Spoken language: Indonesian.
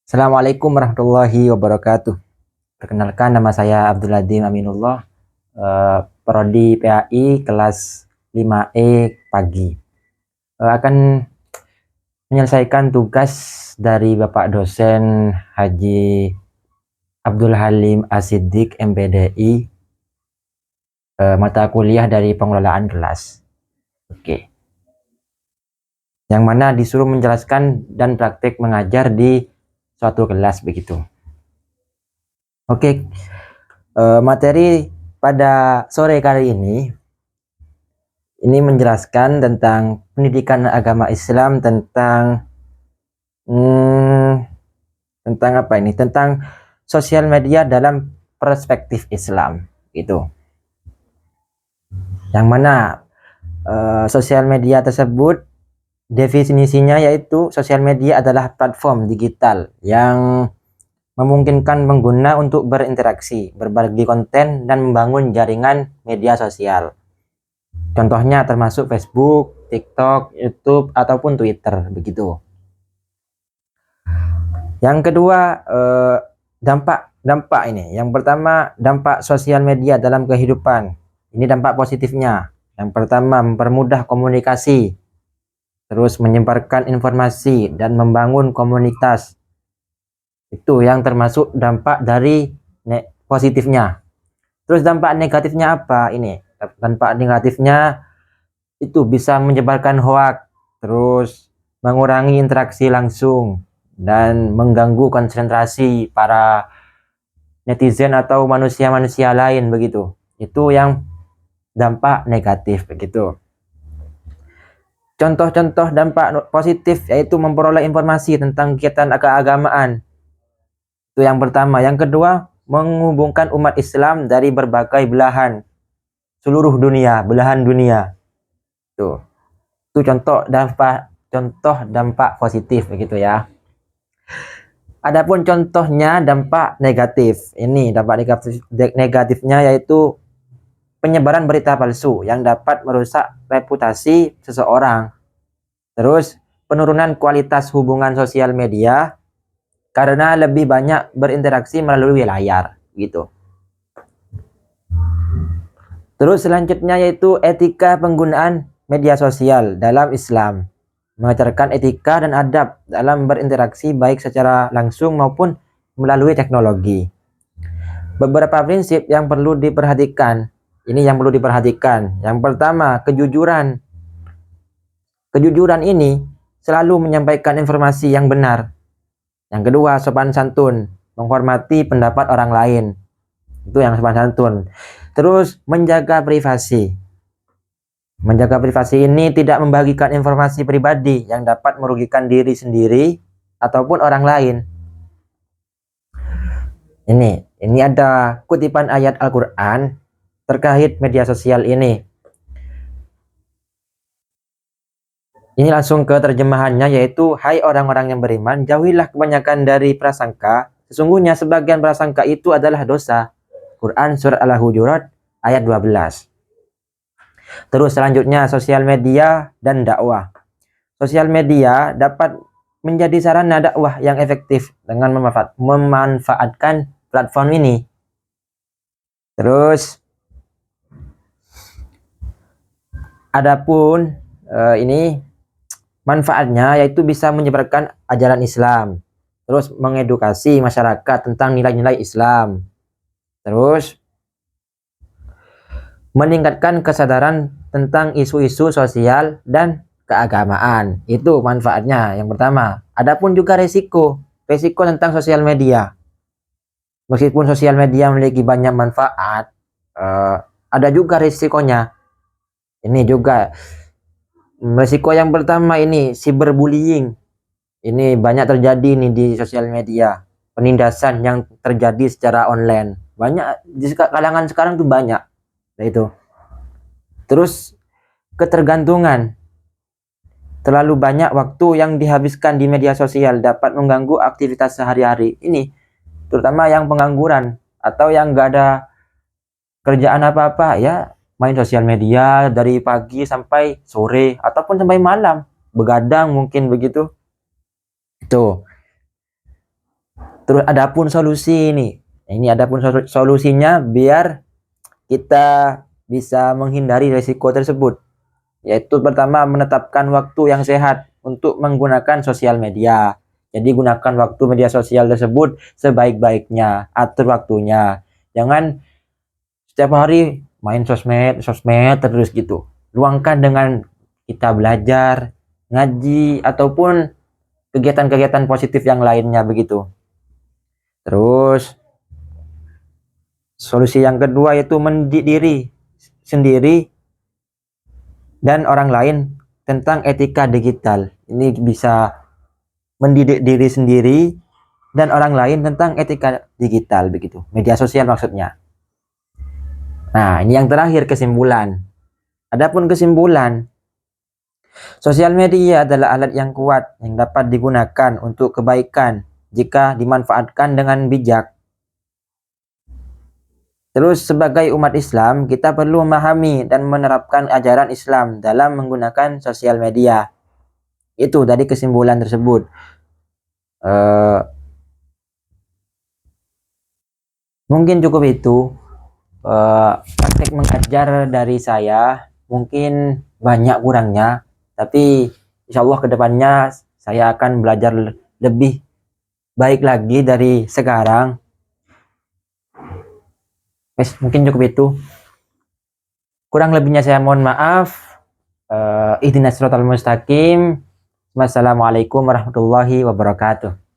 Assalamualaikum warahmatullahi wabarakatuh. Perkenalkan, nama saya Abdul Adim Aminullah, Prodi PAI kelas 5E pagi. Akan menyelesaikan tugas dari Bapak dosen Haji Abdul Halim As-Siddiq MPDI, mata kuliah dari pengelolaan kelas. Oke. Yang mana disuruh menjelaskan dan praktik mengajar di suatu kelas begitu. Oke. Materi pada sore kali ini menjelaskan tentang pendidikan agama Islam, tentang apa ini? Tentang sosial media dalam perspektif Islam, gitu. Yang mana sosial media tersebut definisinya yaitu sosial media adalah platform digital yang memungkinkan pengguna untuk berinteraksi, berbagi konten, dan membangun jaringan media sosial. Contohnya termasuk Facebook, TikTok, YouTube, ataupun Twitter, begitu. Yang kedua, dampak ini. Yang pertama, dampak sosial media dalam kehidupan. Ini dampak positifnya. Yang pertama, mempermudah komunikasi, terus menyebarkan informasi, dan membangun komunitas. Itu yang termasuk dampak dari positifnya. Terus dampak negatifnya apa ini? Dampak negatifnya itu bisa menyebarkan hoak, terus mengurangi interaksi langsung, dan mengganggu konsentrasi para netizen atau manusia-manusia lain begitu. Itu yang dampak negatif begitu. Contoh-contoh dampak positif yaitu memperoleh informasi tentang kegiatan keagamaan. Itu yang pertama. Yang kedua, menghubungkan umat Islam dari berbagai belahan seluruh dunia, belahan dunia. Tuh. Itu contoh dampak positif begitu ya. Adapun contohnya dampak negatif. Ini dampak negatifnya yaitu penyebaran berita palsu yang dapat merusak reputasi seseorang. Terus penurunan kualitas hubungan sosial media karena lebih banyak berinteraksi melalui layar gitu. Terus selanjutnya yaitu etika penggunaan media sosial dalam Islam, mengajarkan etika dan adab dalam berinteraksi baik secara langsung maupun melalui teknologi. Beberapa prinsip yang perlu diperhatikan. Ini yang perlu diperhatikan. Yang pertama, kejujuran. Kejujuran ini selalu menyampaikan informasi yang benar. Yang kedua, sopan santun, menghormati pendapat orang lain. Itu yang sopan santun. Terus menjaga privasi. Menjaga privasi ini tidak membagikan informasi pribadi yang dapat merugikan diri sendiri ataupun orang lain. Ini ada kutipan ayat Al-Quran terkait media sosial ini. Ini langsung ke terjemahannya yaitu, hai orang-orang yang beriman, jauhilah kebanyakan dari prasangka. Sesungguhnya sebagian prasangka itu adalah dosa. Quran Surat Al-Hujurat ayat 12. Terus selanjutnya sosial media dan dakwah. Sosial media dapat menjadi sarana dakwah yang efektif dengan memanfaatkan platform ini. Terus adapun ini manfaatnya yaitu bisa menyebarkan ajaran Islam, terus mengedukasi masyarakat tentang nilai-nilai Islam, terus meningkatkan kesadaran tentang isu-isu sosial dan keagamaan. Itu manfaatnya yang pertama. Adapun juga resiko tentang sosial media. Meskipun sosial media memiliki banyak manfaat, ada juga risikonya. Ini juga risiko yang pertama ini cyberbullying. Ini banyak terjadi nih di sosial media. Penindasan yang terjadi secara online. Banyak di kalangan sekarang tuh banyak. Nah itu. Terus ketergantungan. Terlalu banyak waktu yang dihabiskan di media sosial dapat mengganggu aktivitas sehari-hari. Ini terutama yang pengangguran atau yang nggak ada kerjaan apa-apa ya, main sosial media dari pagi sampai sore ataupun sampai malam, begadang mungkin begitu. Itu. Terus adapun solusi ini. Ini adapun solusinya biar kita bisa menghindari risiko tersebut. Yaitu pertama, menetapkan waktu yang sehat untuk menggunakan sosial media. Jadi gunakan waktu media sosial tersebut sebaik-baiknya, atur waktunya. Jangan setiap hari main sosmed terus gitu. Luangkan dengan kita belajar, ngaji, ataupun kegiatan-kegiatan positif yang lainnya begitu. Terus solusi yang kedua yaitu mendidik diri sendiri dan orang lain tentang etika digital. Ini bisa mendidik diri sendiri dan orang lain tentang etika digital begitu. Media sosial maksudnya. Nah, ini yang terakhir, kesimpulan. Adapun kesimpulan, sosial media adalah alat yang kuat yang dapat digunakan untuk kebaikan jika dimanfaatkan dengan bijak. Terus sebagai umat Islam, kita perlu memahami dan menerapkan ajaran Islam dalam menggunakan sosial media. Itu dari kesimpulan tersebut. Mungkin cukup itu. Praktek mengajar dari saya mungkin banyak kurangnya, tapi insya Allah kedepannya saya akan belajar lebih baik lagi dari sekarang. Mungkin cukup itu. Kurang lebihnya saya mohon maaf. Ihdinas siratal mustaqim. Wassalamualaikum warahmatullahi wabarakatuh.